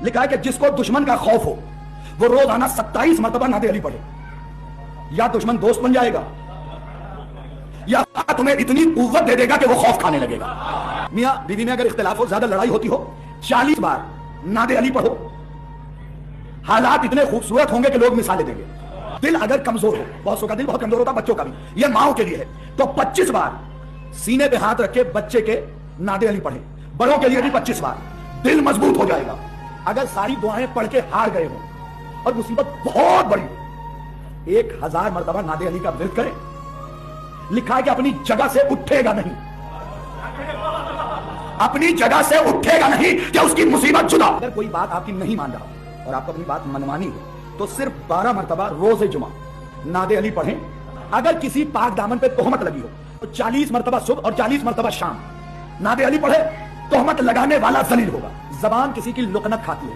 लिखा है कि जिसको दुश्मन का खौफ हो वो रोजाना 27 मरतबा नादे अली पढ़े। या दुश्मन दोस्त बन जाएगा या तुम्हें इतनी कुव्वत दे देगा कि वो खौफ खाने लगेगा। मियां बीवी में अगर इख्तिलाफ हो, ज्यादा लड़ाई होती हो, 40 बार नादे अली पढ़ो। हालात इतने खूबसूरत होंगे कि लोग मिसालें देंगे। दिल अगर कमजोर हो, बहुत का दिल बहुत कमजोर होता, बच्चों का भी, ये माओ के लिए है, तो 25 बार सीने पे हाथ रख के बच्चे के नादे अली पढ़े। बड़ों के लिए भी 25 बार, दिल मजबूत हो जाएगा। अगर सारी दुआएं पढ़ के हार गए हो और मुसीबत बहुत बड़ी हो, 1000 मरतबा नादे अली का विर्द करें। लिखा है कि अपनी जगह से उठेगा नहीं, अपनी जगह से उठेगा नहीं कि उसकी मुसीबत जुदा। अगर कोई बात आपकी नहीं मान रहा और आपको अपनी बात मनमानी हो तो सिर्फ 12 मरतबा रोजे जुमा नादे अली पढ़ें। अगर किसी पाक दामन पे तोहमत लगी हो तो 40 मरतबा सुबह और 40 मरतबा शाम नादे अली पढ़े। तोहमत लगाने वाला जलील होगा। जबान किसी की लुकनत खाती है।